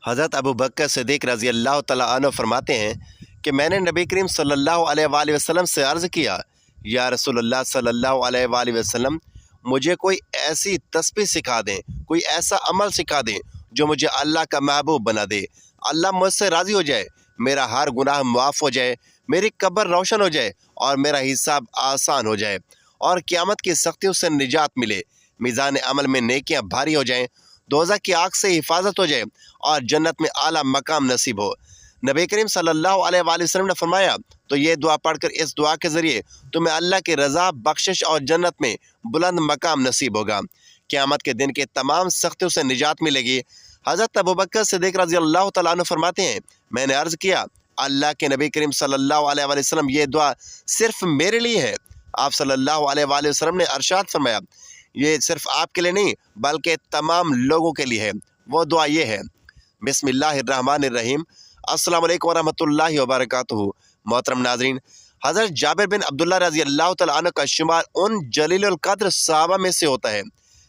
हज़रत अबू बकर सिद्दीक़ रज़ी अल्लाह तआला अन्हु फरमाते हैं कि मैंने नबी करीम सल्लल्लाहु अलैहि वसल्लम से अर्ज़ किया, या रसूलुल्लाह सल्लल्लाहु अलैहि वसल्लम, मुझे कोई ऐसी तस्बीह सिखा दें, कोई ऐसा अमल सिखा दें जो मुझे अल्लाह का महबूब बना दे, अल्लाह मुझसे राज़ी हो जाए, मेरा हर गुनाह मुआफ़ हो जाए, मेरी कब्र रोशन हो जाए और मेरा हिसाब आसान हो जाए और क़यामत की सख्तियों से निजात मिले, मीज़ान अमल में नेकियां भारी हो जाएं, दोज़ख की आग से हिफाजत हो जाए और जन्नत में आला मकाम नसीब हो। नबी करीम सल्लल्लाहु अलैहि वसल्लम ने फरमाया, तो ये दुआ पढ़कर इस दुआ के ज़रिए तुम्हें अल्लाह की रज़ा, बख्शिश और जन्नत में बुलंद मकाम नसीब होगा। क़यामत के दिन के तमाम सख्तियों से निजात मिलेगी। हज़रत अबू बकर सिद्दीक़ रज़ी अल्लाह तआला अन्हु फरमाते हैं, मैंने अर्ज़ किया, अल्लाह के नबी करीम सल्लल्लाहु अलैहि वसल्लम, ये दुआ सिर्फ़ मेरे लिए है। आप सल्लल्लाहु अलैहि वसल्लम ने अरशाद फरमाया, ये सिर्फ़ आपके लिए नहीं बल्कि तमाम लोगों के लिए है। वो दुआ ये है, बिस्मिल्लाहिर्रहमानिर्रहीम, अस्सलामु अलैकुम वरहमतुल्लाहि वबरकातुहू। मोहतरम नाज़रीन, हज़रत जाबिर बिन अब्दुल्ला रज़ी अल्लाह तआला अन्हु का शुमार उन जलीलुल क़द्र सहाबा में से होता है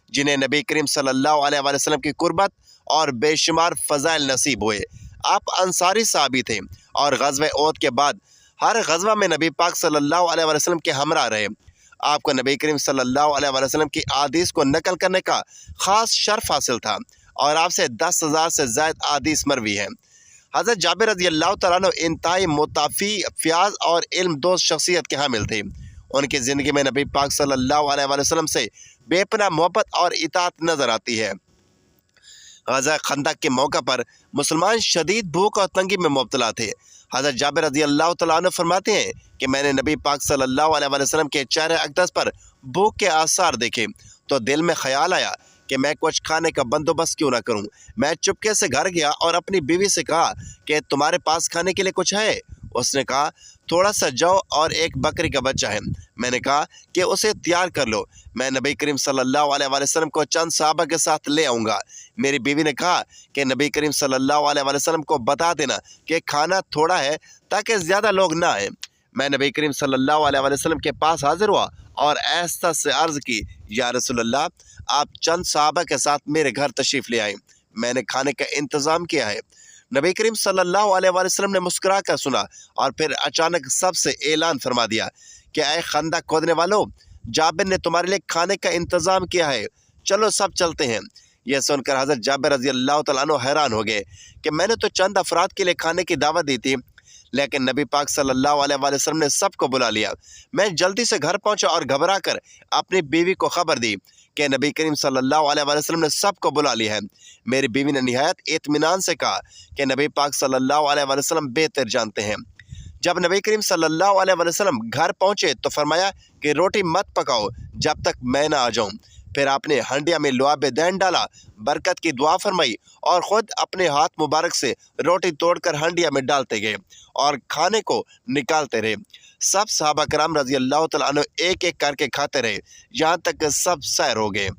जिन्हें नबी करीम सल्लल्लाहु अलैहि वसल्लम की कुर्बत और बेशुमार फ़ज़ाइल नसीब हुए। आप अंसारी सहाबी थे और ग़ज़वा ओहद के बाद हर ग़ज़वा में नबी पाक सल्लल्लाहु अलैहि वसल्लम के हमरा रहे। आपको नबी करीम सल्लल्लाहु अलैहि वसल्लम की अहादीस को नकल करने का ख़ास शर्फ हासिल था और आपसे 10,000 से ज़ायद अहादीस मरवी हैं। हज़रत जाबिर रज़ी अल्लाह तआला अन्हु इंतहाई मुताफ़ी, फ़याज़ और इल्म दोस्त शख्सियत के हामिल थे। उनकी ज़िंदगी में नबी पाक सल्लल्लाहु अलैहि वसल्लम से बेपनाह मोहब्बत और इताअत नज़र आती है। ग़ज़वा खंदक के मौका पर मुसलमान शदीद भूख और तंगी में मुब्तला थे। हज़रत जाबिर रज़ी अल्लाह तआला अन्हु फरमाते हैं कि मैंने नबी पाक सल्लल्लाहु अलैहि वसल्लम के चेहरे अक़दस पर भूख के आसार देखे तो दिल में ख़याल आया कि मैं कुछ खाने का बंदोबस्त क्यों ना करूं। मैं चुपके से घर गया और अपनी बीवी से कहा कि तुम्हारे पास खाने के लिए कुछ है? उसने कहा, थोड़ा सा जौ और एक बकरी का बच्चा है। मैंने कहा कि उसे तैयार कर लो, मैं नबी करीम सल्लल्लाहु अलैहि वसल्लम को चंद सहाबा के साथ ले आऊँगा। मेरी बीवी ने कहा कि नबी करीम सल्लल्लाहु अलैहि वसल्लम को बता देना कि खाना थोड़ा है ताकि ज़्यादा लोग ना आए। मैं नबी करीम सल्लल्लाहु अलैहि वसल्लम के पास हाज़िर हुआ और आहिस्ता से अर्ज़ की, या रसूलल्लाह, आप चंद सहाबा के साथ मेरे घर तशरीफ़ ले आए, मैंने खाने का इंतज़ाम किया है। नबी करीम सल्लल्लाहु अलैहि वसल्लम ने मुस्कुरा कर सुना और फिर अचानक सबसे ऐलान फरमा दिया कि ऐ खंदक खोदने वालों, जाबिर ने तुम्हारे लिए खाने का इंतज़ाम किया है, चलो सब चलते हैं। यह सुनकर हज़रत जाबिर रज़ी अल्लाह तआला अन्हु हैरान हो गए कि मैंने तो चंद अफराद के लिए खाने की दावत दी थी, लेकिन नबी पाक सल्लल्लाहु अलैहि वसल्लम ने सबको बुला लिया। मैं जल्दी से घर पहुंचा और घबरा कर अपनी बीवी को खबर दी कि नबी करीम सल्लल्लाहु अलैहि वसल्लम ने सबको बुला लिया है। मेरी बीवी ने निहायत इत्मीनान से कहा कि नबी पाक सल्लल्लाहु अलैहि वसल्लम बेहतर जानते हैं। जब नबी करीम सल्लल्लाहु अलैहि वसल्लम घर पहुँचे तो फरमाया कि रोटी मत पकाओ जब तक मैं ना आ जाऊँ। फिर आपने हंडिया में लुआब दैन डाला, बरकत की दुआ फरमाई और ख़ुद अपने हाथ मुबारक से रोटी तोड़कर हंडिया में डालते गए और खाने को निकालते रहे। सब सहाबा कराम रज़ी अल्लाह तआला अन्हु एक एक करके खाते रहे, यहाँ तक कि सब सैर हो गए,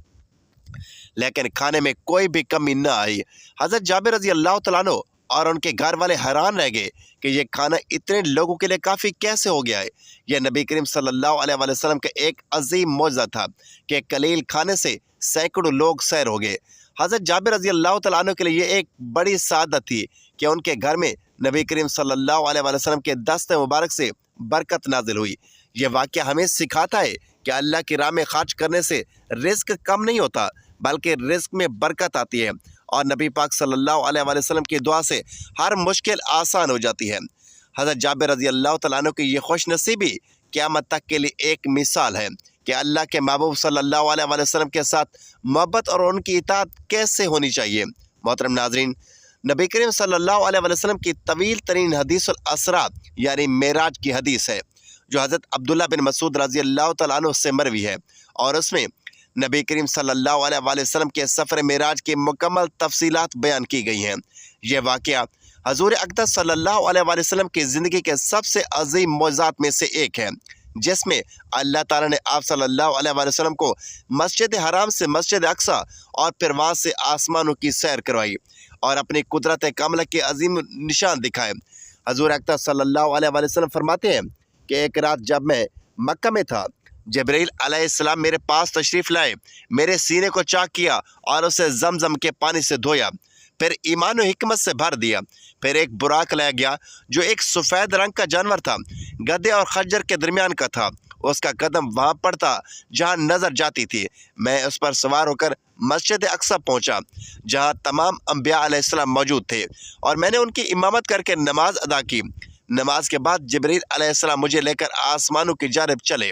लेकिन खाने में कोई भी कमी न आई। हज़रत जाबिर रज़ी अल्लाह तआला अन्हु और उनके घर वाले हैरान रह गए कि ये खाना इतने लोगों के लिए काफ़ी कैसे हो गया है। यह नबी करीम सल्लल्लाहु अलैहि वसल्लम का एक अजीम मौजज़ा था कि कलील खाने से सैकड़ों लोग सैर हो गए। हज़रत जाबिर रज़ी अल्लाह तआला अन्हु के लिए ये एक बड़ी सादत थी कि उनके घर में नबी करीम सल्लल्लाहु अलैहि वसल्लम के दस्त मुबारक से बरकत नाजिल हुई। यह वाक़या हमें सिखाता है कि अल्लाह की राह में खर्च करने से रिज़्क़ कम नहीं होता बल्कि रिज़्क़ में बरकत आती है और नबी पाक सल्लल्लाहु अलैहि वसल्लम की दुआ से हर मुश्किल आसान हो जाती है। हज़रत जाबिर रज़ी अल्लाह तआला अन्हु की ये खुशनसीबी क़यामत तक के लिए एक मिसाल है कि अल्लाह के महबूब सल्लल्लाहु अलैहि वसल्लम के साथ मोहब्बत और उनकी इताअत कैसे होनी चाहिए। मोहतरम नाज़रीन, नबी करीम सल्लल्लाहु अलैहि वसल्लम की तवील तरीन हदीसुल असरा यानी मेराज की हदीस है जो हज़रत अब्दुल्ला बिन मसूद रज़ी अल्लाह तआला अन्हु से मरवी है और उसमें नबी करीम सल्लल्लाहु अलैहि वसल्लम के सफ़र मेराज की मुकम्मल तफसीलात बयान की गई हैं। यह वाक़या हज़ूर अक़दस सल्लल्लाहु अलैहि वसल्लम की ज़िंदगी के सबसे अजीम मौज़ात में से एक है, जिसमें अल्लाह ताला ने आप सल्लल्लाहु अलैहि वसल्लम को मस्जिद हराम से मस्जिद अक़सा और फिर वहाँ से आसमानों की सैर करवाई और अपनी कुदरत कामिला के अजीम निशान दिखाए। हज़ूर अक़दस सल्लल्लाहु अलैहि वसल्लम फरमाते हैं कि एक रात जब मैं मक्का में था, जबरील अलैहिस्सलाम मेरे पास तशरीफ़ लाए, मेरे सीने को चाक किया और उसे ज़मज़म के पानी से धोया, پھر ایمان و حکمت سے بھر دیا۔ پھر ایک براق لایا گیا جو ایک سفید رنگ کا جانور تھا، گدھے اور خنجر کے درمیان کا تھا۔ اس کا قدم وہاں پر تھا جہاں نظر جاتی تھی۔ میں اس پر سوار ہو کر مسجد اقصی پہنچا جہاں تمام انبیاء علیہ السلام موجود تھے، اور میں نے ان کی امامت کر کے نماز ادا کی۔ نماز کے بعد جبریل علیہ السلام مجھے لے کر آسمانوں کی جانب چلے۔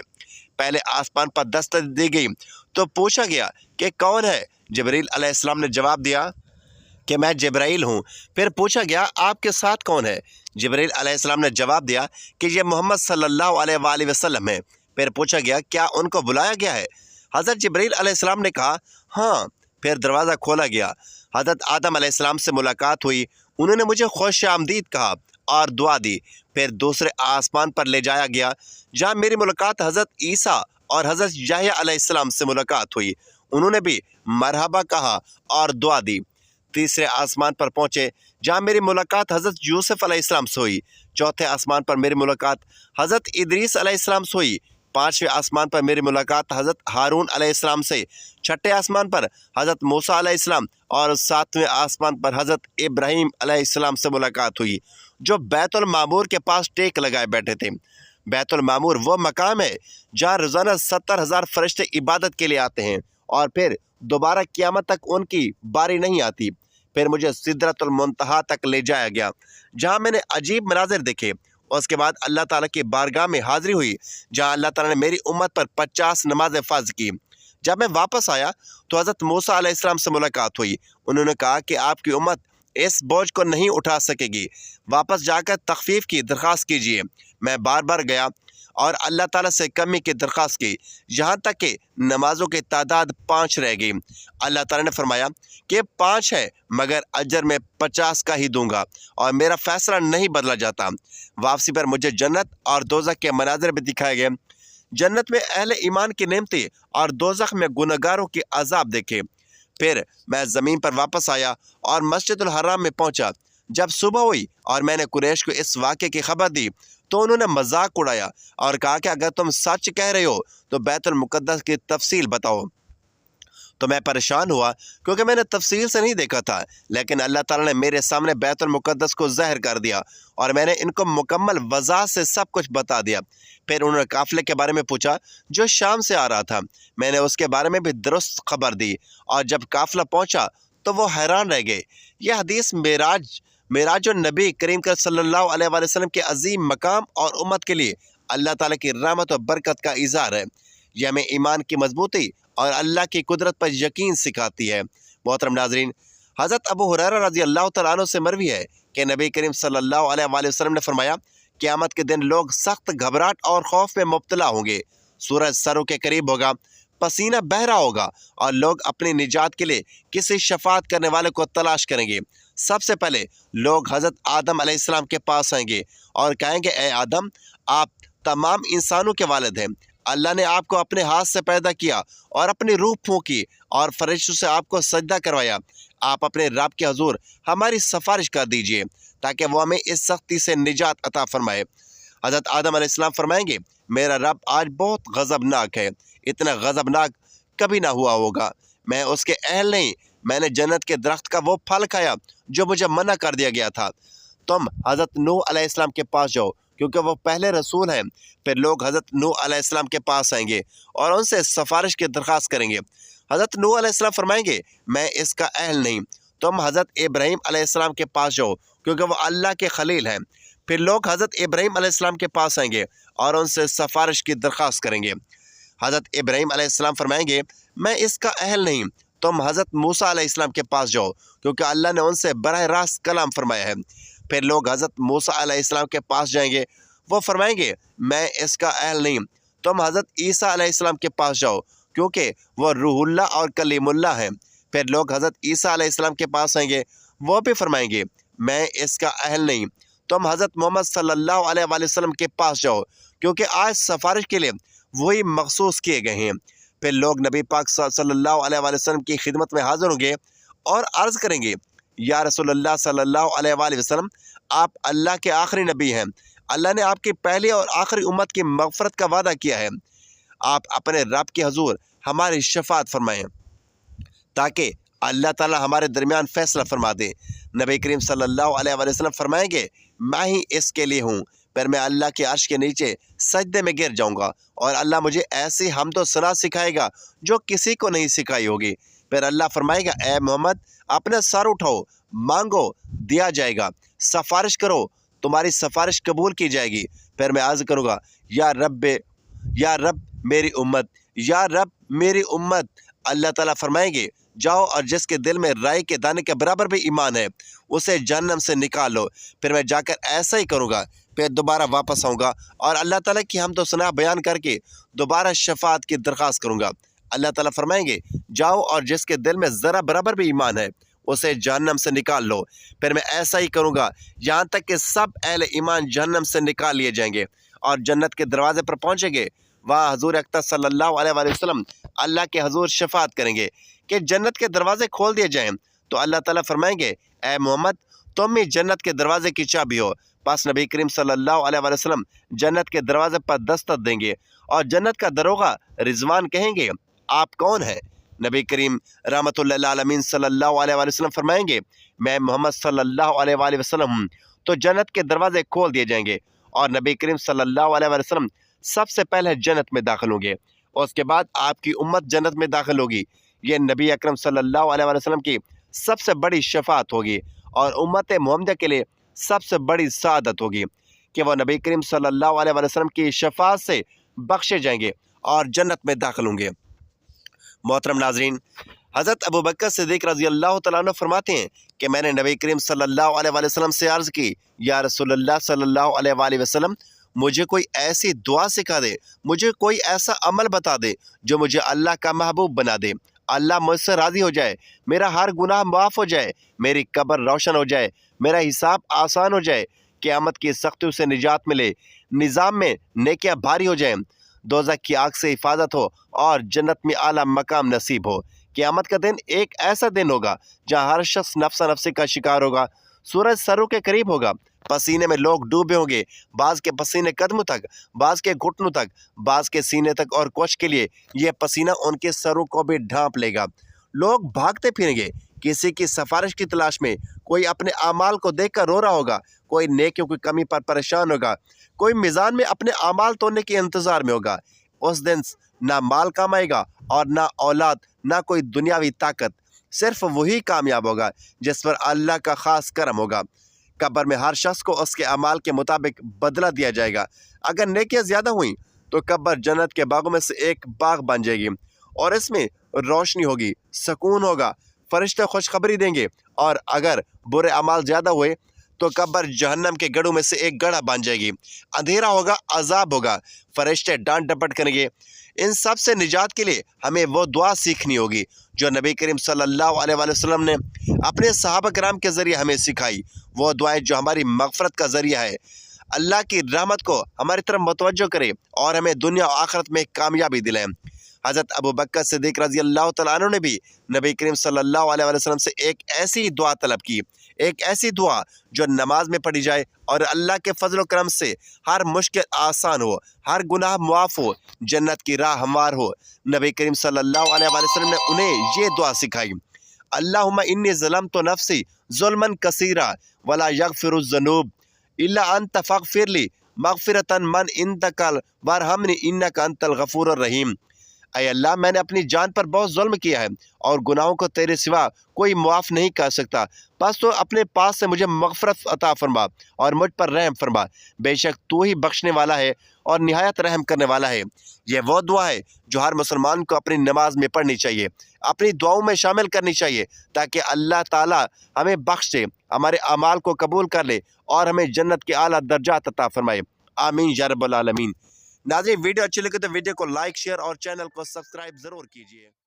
پہلے آسمان پر دستک دی گئی تو پوچھا گیا کہ کون ہے؟ جبریل علیہ السلام نے جواب دیا کہ میں جبرائیل ہوں۔ پھر پوچھا گیا آپ کے ساتھ کون ہے؟ جبریل علیہ السلام نے جواب دیا کہ یہ محمد صلی اللہ علیہ وآلہ وسلم ہے۔ پھر پوچھا گیا کیا ان کو بلایا گیا ہے؟ حضرت جبریل علیہ السلام نے کہا ہاں۔ پھر دروازہ کھولا گیا، حضرت آدم علیہ السلام سے ملاقات ہوئی۔ انہوں نے مجھے خوش آمدید کہا اور دعا دی۔ پھر دوسرے آسمان پر لے جایا گیا جہاں میری ملاقات حضرت عیسیٰ اور حضرت یحییٰ علیہ السلام سے ملاقات ہوئی۔ انہوں نے بھی مرحبا کہا اور دعا دی۔ تیسرے آسمان پر پہنچے جہاں میری ملاقات حضرت یوسف علیہ السلام سے ہوئی۔ چوتھے آسمان پر میری ملاقات حضرت ادریس علیہ السلام سے ہوئی۔ پانچویں آسمان پر میری ملاقات حضرت ہارون علیہ السلام سے۔ چھٹے آسمان پر حضرت موسیٰ علیہ السلام اور ساتویں آسمان پر حضرت ابراہیم علیہ السلام سے ملاقات ہوئی جو بیت المعمور کے پاس ٹیک لگائے بیٹھے تھے۔ بیت المعمور وہ مقام ہے جہاں روزانہ 70,000 فرشتے عبادت کے لیے آتے ہیں اور پھر دوبارہ قیامت تک ان کی باری نہیں آتی۔ پھر مجھے سدرۃ المنتہا تک لے جایا گیا جہاں میں نے عجیب مناظر دیکھے۔ اس کے بعد اللہ تعالیٰ کی بارگاہ میں حاضری ہوئی جہاں اللہ تعالیٰ نے میری امت پر 50 نمازیں فرض کی۔ جب میں واپس آیا تو حضرت موسیٰ علیہ السلام سے ملاقات ہوئی۔ انہوں نے کہا کہ آپ کی امت اس بوجھ کو نہیں اٹھا سکے گی، واپس جا کر تخفیف کی درخواست کیجیے۔ میں بار بار گیا اور اللہ تعالیٰ سے کمی کی درخواست کی یہاں تک کہ نمازوں کی تعداد 5 رہ گئی۔ اللہ تعالیٰ نے فرمایا کہ 5 ہے مگر اجر میں 50 کا ہی دوں گا اور میرا فیصلہ نہیں بدلا جاتا۔ واپسی پر مجھے جنت اور دوزخ کے مناظر بھی دکھائے گئے۔ جنت میں اہل ایمان کی نعمتیں اور دوزخ میں گنہگاروں کے عذاب دیکھے۔ پھر میں زمین پر واپس آیا اور مسجد الحرام میں پہنچا۔ جب صبح ہوئی اور میں نے قریش کو اس واقعے کی خبر دی تو انہوں نے مذاق اڑایا اور کہا کہ اگر تم سچ کہہ رہے ہو تو بیت المقدس کی تفصیل بتاؤ۔ تو میں پریشان ہوا کیونکہ میں نے تفصیل سے نہیں دیکھا تھا، لیکن اللہ تعالیٰ نے میرے سامنے بیت المقدس کو ظاہر کر دیا اور میں نے ان کو مکمل وضاحت سے سب کچھ بتا دیا۔ پھر انہوں نے قافلے کے بارے میں پوچھا جو شام سے آ رہا تھا۔ میں نے اس کے بارے میں بھی درست خبر دی اور جب قافلہ پہنچا تو وہ حیران رہ گئے۔ یہ حدیث معراج النبی کریم صلی اللہ علیہ وآلہ وسلم کے عظیم مقام اور امت کے لیے اللہ تعالیٰ کی رحمت و برکت کا اظہار ہے۔ یہ ہمیں ایمان کی مضبوطی اور اللہ کی قدرت پر یقین سکھاتی ہے۔ محترم ناظرین، حضرت ابو ہریرہ رضی اللہ تعالیٰ عنہ سے مروی ہے کہ نبی کریم صلی اللہ علیہ وآلہ وسلم نے فرمایا قیامت کے دن لوگ سخت گھبراہٹ اور خوف میں مبتلا ہوں گے۔ سورج سروں کے قریب ہوگا، پسینہ بہہ رہا ہوگا اور لوگ اپنی نجات کے لیے کسی شفاعت کرنے والے کو تلاش کریں گے۔ سب سے پہلے لوگ حضرت آدم علیہ السلام کے پاس آئیں گے اور کہیں گے اے آدم، آپ تمام انسانوں کے والد ہیں۔ اللہ نے آپ کو اپنے ہاتھ سے پیدا کیا اور اپنی روح پھونکی اور فرشتوں سے آپ کو سجدہ کروایا۔ آپ اپنے رب کے حضور ہماری سفارش کر دیجئے تاکہ وہ ہمیں اس سختی سے نجات عطا فرمائے۔ حضرت آدم علیہ السلام فرمائیں گے میرا رب آج بہت غضبناک ہے، اتنا غضبناک کبھی نہ ہوا ہوگا، میں اس کے اہل نہیں۔ میں نے جنت کے درخت کا وہ پھل کھایا جو مجھے منع کر دیا گیا تھا۔ تم حضرت نوح علیہ السلام کے پاس جاؤ کیونکہ وہ پہلے رسول ہیں۔ پھر لوگ حضرت نوح علیہ السلام کے پاس آئیں گے اور ان سے سفارش کی درخواست کریں گے۔ حضرت نوح علیہ السلام فرمائیں گے میں اس کا اہل نہیں۔ تم حضرت ابراہیم علیہ السلام کے پاس جاؤ کیونکہ وہ اللہ کے خلیل ہیں۔ پھر لوگ حضرت ابراہیم علیہ السلام کے پاس آئیں گے اور ان سے سفارش کی درخواست کریں گے۔ حضرت ابراہیم علیہ السلام فرمائیں گے میں اس کا اہل نہیں۔ تم حضرت موسیٰ علیہ السلام کے پاس جاؤ کیونکہ اللہ نے ان سے براہ راست کلام فرمایا ہے۔ پھر لوگ حضرت موسیٰ علیہ السلام کے پاس جائیں گے، وہ فرمائیں گے میں اس کا اہل نہیں۔ تم حضرت عیسیٰ علیہ السلام کے پاس جاؤ کیونکہ وہ روح اللہ اور کلیم اللہ ہیں۔ پھر لوگ حضرت عیسیٰ علیہ السلام کے پاس آئیں گے، وہ بھی فرمائیں گے میں اس کا اہل نہیں۔ تم حضرت محمد صلی اللہ علیہ وآلہ وسلم کے پاس جاؤ کیونکہ آج سفارش کے لیے وہی مخصوص کیے گئے ہیں۔ پھر لوگ نبی پاک صلی اللہ علیہ وآلہ وسلم کی خدمت میں حاضر ہوں گے اور عرض کریں گے یا رسول اللہ صلی اللہ علیہ وآلہ وسلم، آپ اللہ کے آخری نبی ہیں۔ اللہ نے آپ کی پہلی اور آخری امت کی مغفرت کا وعدہ کیا ہے۔ آپ اپنے رب کے حضور ہماری شفاعت فرمائیں تاکہ अल्लाह ताला हमारे दरमियान फ़ैसला फरमा दे। नबी करीम सल्लल्लाहु अलैहि वसल्लम फरमाएंगे, मैं ही इसके लिए हूँ। फिर मैं अल्लाह के अर्श के नीचे सजदे में गिर जाऊँगा और अल्लाह मुझे ऐसी हमद व सना सिखाएगा जो किसी को नहीं सिखाई होगी। फिर अल्लाह फरमाएगा, ए मोहम्मद अपना सर उठाओ, मांगो दिया जाएगा, सिफारिश करो तुम्हारी सिफारिश कबूल की जाएगी। फिर मैं अर्ज़ करूँगा, या रब मेरी उम्मत, या रब मेरी उम्मत। अल्लाह ताला फरमाएंगे, जाओ और जिसके दिल में राई के दाने के बराबर भी ईमान है उसे जहन्नम से निकाल लो। फिर मैं जाकर ऐसा ही करूँगा, फिर दोबारा वापस आऊँगा और अल्लाह ताला की हमद व सना बयान करके दोबारा शफाअत की दरख्वास्त करूँगा। अल्लाह ताला फरमाएंगे, जाओ और जिसके दिल में ज़रा बराबर भी ईमान है उसे जहन्नम से निकाल लो। फिर मैं ऐसा ही करूँगा यहाँ तक कि सब अहले ईमान जहन्नम से निकाल लिए जाएंगे और जन्नत के दरवाजे पर पहुँचेंगे। वहाँ हजूर अकबर सल्लल्लाहु अलैहि वसल्लम अल्लाह के हजूर शफाअत करेंगे कि जन्नत के दरवाजे खोल दिए जाएं। तो अल्लाह ताला फरमाएंगे, ए मोहम्मद तुम ही जन्नत के दरवाजे की चाबी हो। पास नबी करीम सल्लल्लाहु अलैहि वसल्लम जन्नत के दरवाजे पर दस्तक देंगे और जन्नत का दरोगा रिजवान कहेंगे, आप कौन हैं? नबी करीम रहमतुल्लिल आलमीन सल्लल्लाहु अलैहि वसल्लम फरमाएंगे, मैं मोहम्मद सल्लल्लाहु अलैहि वसल्लम हूँ। तो जन्नत के दरवाजे खोल दिए जाएंगे और नबी करीम सल्लल्लाहु अलैहि वसल्लम सबसे पहले जन्नत में दाखिल होंगे और उसके बाद आपकी उम्मत जन्नत में दाखिल होगी। ये नबी अकरम सल्लल्लाहु अलैहि वसल्लम की सबसे बड़ी शफाअत होगी और उम्मत मोहम्मद के लिए सबसे बड़ी सादत होगी कि वह नबी करीम सल्लल्लाहु अलैहि वसल्लम की शफाअत से बख्शे जाएंगे और जन्नत में दाखिल होंगे। मोहतरम नाजरीन, हज़रत अबू बकर सिद्दीक़ रज़ी अल्लाह तआला अन्हु फरमाते हैं कि मैंने नबी करीम सल्लल्लाहु अलैहि वसल्लम से अर्ज़ की, या रसूलुल्लाह सल्लल्लाहु अलैहि वसल्लम मुझे कोई ऐसी दुआ सिखा दे, मुझे कोई ऐसा अमल बता दे जो मुझे अल्लाह का महबूब बना दे, अल्लाह मुझसे राज़ी हो जाए, मेरा हर गुनाह माफ़ हो जाए, मेरी कब्र रोशन हो जाए, मेरा हिसाब आसान हो जाए, क़यामत की सख्तियों से निजात मिले, निज़ाम में नेकियां भारी हो जाएं, दोज़ख की आग से हिफाजत हो और जन्नत में आला मकाम नसीब हो। क़यामत का दिन एक ऐसा दिन होगा जहाँ हर शख्स नफ्सा नफ्सी का शिकार होगा, सूरज सरों के करीब होगा, पसीने में लोग डूबे होंगे, बाज़ के पसीने कदम तक, बाज़ के घुटनों तक, बाज़ के सीने तक और कुछ के लिए यह पसीना उनके सरों को भी ढांप लेगा। लोग भागते फिरेंगे, किसी की सिफारिश की तलाश में, कोई अपने आमाल को देखकर रो रहा होगा, कोई नेकियों की कमी पर परेशान होगा, कोई मिज़ान में अपने आमाल तोड़ने के इंतज़ार में होगा। उस दिन ना माल काम आएगा और ना औलाद, ना कोई दुनियावी ताकत, सिर्फ वही कामयाब होगा जिस पर अल्लाह का ख़ास करम होगा। कब्र में हर शख्स को उसके अमाल के मुताबिक बदला दिया जाएगा। अगर नेकियां ज़्यादा हुई तो कब्र जन्नत के बागों में से एक बाग बन जाएगी और इसमें रोशनी होगी, सुकून होगा, फरिश्ते खुशखबरी देंगे। और अगर बुरे अमाल ज़्यादा हुए तो कब्र जहन्नम के गढ़ों में से एक गढ़ा बन जाएगी, अंधेरा होगा, अजाब होगा, फरिश्ते डांट डपट करेंगे। इन सब से निजात के लिए हमें वो दुआ सीखनी होगी जो नबी करीम सल्लल्लाहु अलैहि वसल्लम ने अपने सहाबा कराम के ज़रिए हमें सिखाई, वो दुआएं जो हमारी मग़फ़रत का ज़रिया है, अल्लाह की रहमत को हमारी तरफ मुतवज्जो करे और हमें दुनिया और आखिरत में कामयाबी दिलाएं। हज़रत अबू बकर सिद्दीक़ रज़ी अल्लाह तआला अन्हु ने भी नबी करीम सल्लल्लाहु अलैहि वसल्लम से एक ऐसी दुआ तलब की, एक ऐसी दुआ जो नमाज में पढ़ी जाए और अल्लाह के फजल करम से हर मुश्किल आसान हो, हर गुनाह मुआफ़ हो, जन्नत की राह हमवार हो। नबी करीम सल्लल्लाहु अलैहि वसल्लम ने उन्हें ये दुआ सिखाई, अल्लाहुम्मा इन्नी ज़लमतु नफ्सी ज़ुल्मन कसीरा वला यग़फ़िरुज़्ज़ुनूब इल्ला अंत फ़ग़फ़िरली मग़फ़िरतन मन इंतकल वरहमनी इन्नका अंतल गफ़ूरुर रहीम। ऐ अल्लाह, मैंने अपनी जान पर बहुत जुल्म किया है और गुनाहों को तेरे सिवा कोई मुआफ़ नहीं कर सकता, बस तो अपने पास से मुझे मग़फ़रत अता फरमा और मुझ पर रहम फरमा। बेशक तू ही बख्शने वाला है और निहायत रहम करने वाला है। यह वो दुआ है जो हर मुसलमान को अपनी नमाज में पढ़नी चाहिए, अपनी दुआओं में शामिल करनी चाहिए, ताकि अल्लाह ताला हमें बख्श दे, हमारे अमाल को कबूल कर ले और हमें जन्नत के आला दर्जात अता फरमाए। आमीन या रब्बल आलमीन। नाज़रीन, वीडियो अच्छी लगे तो वीडियो को लाइक, शेयर और चैनल को सब्सक्राइब ज़रूर कीजिए।